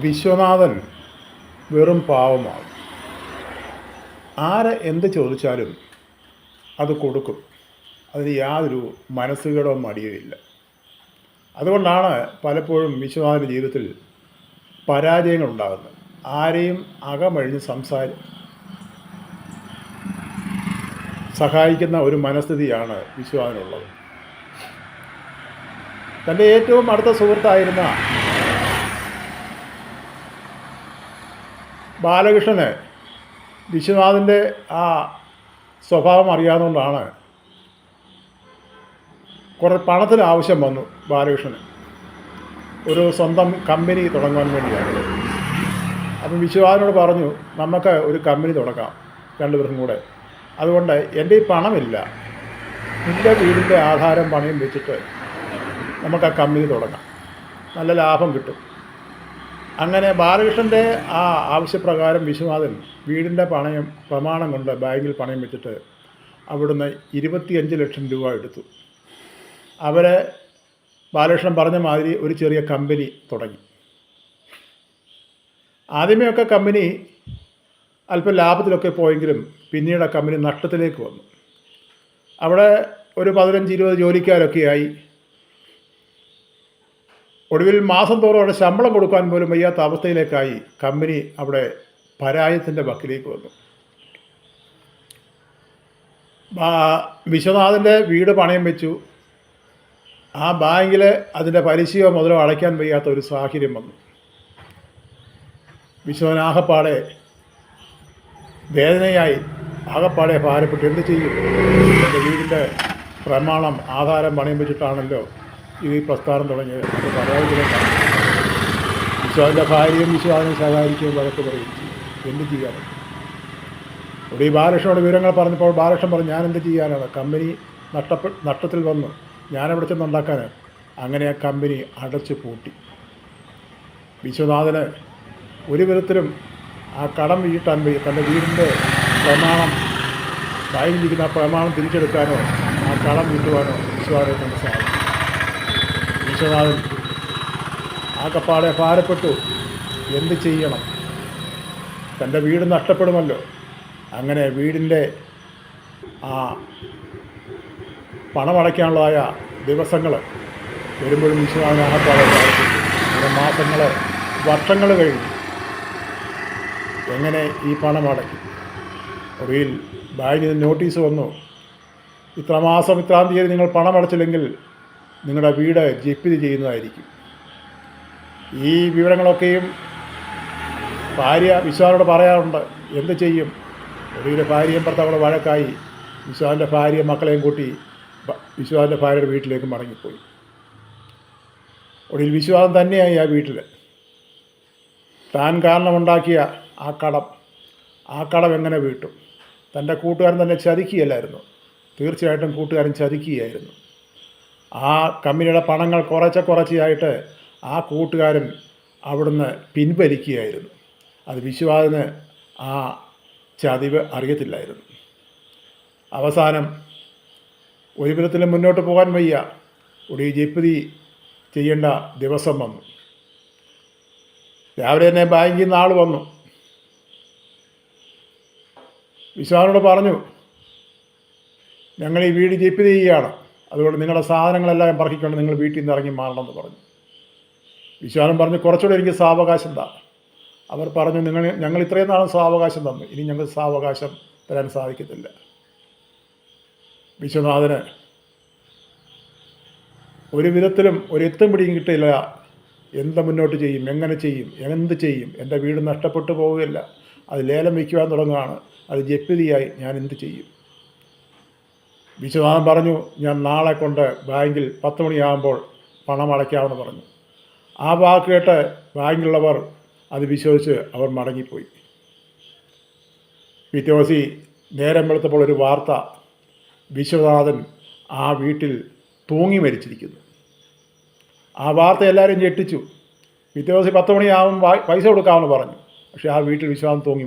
വിശ്വനാഥൻ വെറും പാവമാണ്. ആര് എന്ത് ചോദിച്ചാലും അത് കൊടുക്കും. അതിന് യാതൊരു മനസ്സുകേടോ മടിയോ ഇല്ല. അതുകൊണ്ടാണ് പലപ്പോഴും വിശ്വനാഥൻ്റെ ജീവിതത്തിൽ പരാജയങ്ങൾ ഉണ്ടാകുന്നത്. ആരെയും അകമഴിഞ്ഞ് സഹായിക്കുന്ന ഒരു മനസ്ഥിതിയാണ് വിശ്വനാഥനുള്ളത്. തൻ്റെ ഏറ്റവും അടുത്ത സുഹൃത്തായിരുന്ന ബാലകൃഷ്ണന് വിശ്വനാഥൻ്റെ ആ സ്വഭാവം അറിയാവുന്നതുകൊണ്ടാണ് കുറേ പണത്തിന് ആവശ്യം വന്നു ബാലകൃഷ്ണന്. ഒരു സ്വന്തം കമ്പനി തുടങ്ങാൻ വേണ്ടിയാണ്. അപ്പം വിശ്വനാഥനോട് പറഞ്ഞു, നമുക്ക് ഒരു കമ്പനി തുടങ്ങാം രണ്ടുപേർക്കും കൂടെ. അതുകൊണ്ട് എൻ്റെ ഈ പണമില്ല, നിൻ്റെ വീടിൻ്റെ ആധാരം പണയം വെച്ചിട്ട് നമുക്ക് ആ കമ്പനി തുടങ്ങാം, നല്ല ലാഭം കിട്ടും. അങ്ങനെ ബാലകൃഷ്ണൻ്റെ ആ ആവശ്യപ്രകാരം വിശ്വനാഥൻ വീടിൻ്റെ പ്രമാണം കൊണ്ട് ബാങ്കിൽ പണയം വെച്ചിട്ട് അവിടുന്ന് 25 ലക്ഷം രൂപ എടുത്തു. അവരെ ബാലകൃഷ്ണൻ പറഞ്ഞ മാതിരി ഒരു ചെറിയ കമ്പനി തുടങ്ങി. ആദ്യമേയൊക്കെ കമ്പനി അല്പം ലാഭത്തിലൊക്കെ പോയെങ്കിലും പിന്നീട് ആ കമ്പനി നഷ്ടത്തിലേക്ക് വന്നു. അവിടെ ഒരു 15-20 ജോലിക്കാരൊക്കെയായി. ഒടുവിൽ മാസം തോറും അവിടെ ശമ്പളം കൊടുക്കാൻ പോലും വയ്യാത്ത അവസ്ഥയിലേക്കായി. കമ്പനി അവിടെ പരാജയത്തിൻ്റെ വക്കിലേക്ക് വന്നു. വിശ്വനാഥൻ്റെ വീട് പണയം വെച്ചു. ആ ബാങ്കിൽ അതിൻ്റെ പലിശയോ മുതലോ അടയ്ക്കാൻ വയ്യാത്ത ഒരു സാഹചര്യം വന്നു. വിശ്വനാഥൻ ആകപ്പാടെ വേദനയായി, ആകപ്പാടെ ഭാരപ്പെട്ടു. എന്ത് ചെയ്യും? എൻ്റെ വീടിൻ്റെ പ്രമാണം ആധാരം പണയം വെച്ചിട്ടാണല്ലോ ഈ പ്രസ്ഥാനം തുടങ്ങിയത്. അത് പരാജയത്തിലേക്കാണ്. വിശ്വനാഥൻ്റെ ഭാര്യയും വിശ്വനാഥനെ സഹായിക്കുകയും വഴക്ക് പറയും. എന്ത് ചെയ്യാനാണ്? ഇവിടെ ഈ ബാലകൃഷ്ണനോട് വിവരങ്ങൾ പറഞ്ഞപ്പോൾ ബാലകൃഷ്ണൻ പറഞ്ഞു, ഞാൻ എന്ത് ചെയ്യാനാണ്? കമ്പനി നഷ്ടത്തിൽ വന്നു, ഞാനെവിടെ ചെന്നുണ്ടാക്കാൻ? അങ്ങനെ ആ കമ്പനി അടച്ചു പൂട്ടി. വിശ്വനാഥന് ഒരു വിധത്തിലും ആ കടം വീട്ടാൻ വയ്യ. തൻ്റെ വീടിൻ്റെ പ്രമാണം, ബാങ്കിലിരിക്കുന്ന ആ പ്രമാണം തിരിച്ചെടുക്കാനോ ആ കടം വീട്ടുവാനോ വിശ്വനാഥനെ കൊണ്ട് സാധിക്കും. വിശ്വനാഥൻ ആകപ്പാടെ ഭാരപ്പെട്ടു. എന്ത് ചെയ്യണം? തൻ്റെ വീട് നഷ്ടപ്പെടുമല്ലോ. അങ്ങനെ വീടിൻ്റെ ആ പണമടയ്ക്കാനുള്ളതായ ദിവസങ്ങൾ വരുമ്പോഴും വിശ്വനാഥൻ ആകപ്പാടെ ഭാരപ്പെട്ടു. അങ്ങനെ മാസങ്ങൾ, വർഷങ്ങൾ കഴിഞ്ഞു. എങ്ങനെ ഈ പണം അടയ്ക്കും? ഒടുവിൽ ബാങ്കിൽ നിന്ന് നോട്ടീസ് വന്നു, ഇത്രമാസം ഇത്രാം തീയതി നിങ്ങൾ പണം അടച്ചില്ലെങ്കിൽ നിങ്ങളുടെ വീട് ജപ്തി ചെയ്യുന്നതായിരിക്കും. ഈ വിവരങ്ങളൊക്കെയും ഭാര്യ വിശ്വനാഥനോട് പറയാറുണ്ട്. എന്ത് ചെയ്യും? ഒടുവിൽ ഭാര്യയും ഭർത്താവിടെ വഴക്കായി. വിശ്വനാഥൻ്റെ ഭാര്യ മക്കളെയും കൂട്ടി വിശ്വനാഥൻ്റെ ഭാര്യയുടെ വീട്ടിലേക്ക് മടങ്ങിപ്പോയി. ഒടുവിൽ വിശ്വനാഥൻ തന്നെയായി ആ വീട്ടിൽ. താൻ കാരണമുണ്ടാക്കിയ ആ കടം എങ്ങനെ വീട്ടും? തൻ്റെ കൂട്ടുകാരൻ തന്നെ ചതിക്കുകയല്ലായിരുന്നു. തീർച്ചയായിട്ടും കൂട്ടുകാരൻ ചതിക്കുകയായിരുന്നു. ആ കമ്പനിയുടെ പണങ്ങൾ കുറച്ചായിട്ട് ആ കൂട്ടുകാരൻ അവിടുന്ന് പിൻവലിക്കുകയായിരുന്നു. അത് വിശ്വനാഥന് ആ ചതിവ് അറിയത്തില്ലായിരുന്നു. അവസാനം ഒരു വിധത്തിലും മുന്നോട്ട് പോകാൻ വയ്യ. ഒടുവിൽ ജപ്തി ചെയ്യേണ്ട ദിവസം വന്നു. രാവിലെ തന്നെ ബാങ്കിൽ നിന്ന് ആൾ വന്നു. വിശ്വനാഥനോട് പറഞ്ഞു, ഞങ്ങൾ ഈ വീട് ജപ്തി ചെയ്യുകയാണ്, അതുകൊണ്ട് നിങ്ങളുടെ സാധനങ്ങളെല്ലാം പറക്കിക്കൊണ്ട് നിങ്ങൾ വീട്ടിൽ നിന്ന് ഇറങ്ങി മാറണമെന്ന് പറഞ്ഞു. വിശ്വനാഥൻ പറഞ്ഞു, കുറച്ചുകൂടെ എനിക്ക് സാവകാശം താ. അവർ പറഞ്ഞു, ഞങ്ങൾ ഇത്രയും നാളും സാവകാശം തന്നു, ഇനി ഞങ്ങൾക്ക് സാവകാശം തരാൻ സാധിക്കത്തില്ല. വിശ്വനാഥന് ഒരു വിധത്തിലും ഒരു എത്തും പിടിയും കിട്ടില്ല. എന്ത് മുന്നോട്ട് ചെയ്യും? എങ്ങനെ ചെയ്യും? എന്ത് ചെയ്യും? എൻ്റെ വീട് നഷ്ടപ്പെട്ടു പോവുകയില്ല, അത് ലേലം വയ്ക്കുവാൻ തുടങ്ങുകയാണ്, അത് ജപ്തിയായി, ഞാൻ എന്ത് ചെയ്യും? വിശ്വനാഥൻ പറഞ്ഞു, ഞാൻ നാളെ കൊണ്ട് ബാങ്കിൽ 10 മണിയാകുമ്പോൾ പണം അടയ്ക്കാമെന്ന് പറഞ്ഞു. ആ വാക്ക് കേട്ട് ബാങ്കിലുള്ളവർ അത് വിശ്വസിച്ച് അവർ മടങ്ങിപ്പോയി. പിറ്റേ ദിവസം നേരം വെളുത്തപ്പോൾ ഒരു വാർത്ത, വിശ്വനാഥൻ ആ വീട്ടിൽ തൂങ്ങി മരിച്ചിരിക്കുന്നു. ആ വാർത്ത എല്ലാവരും ഞെട്ടിച്ചു. പിറ്റേ ദിവസം 10 മണിയാകും പൈസ കൊടുക്കാമെന്ന് പറഞ്ഞു. പക്ഷേ ആ വീട്ടിൽ വിശ്വനാഥൻ തൂങ്ങി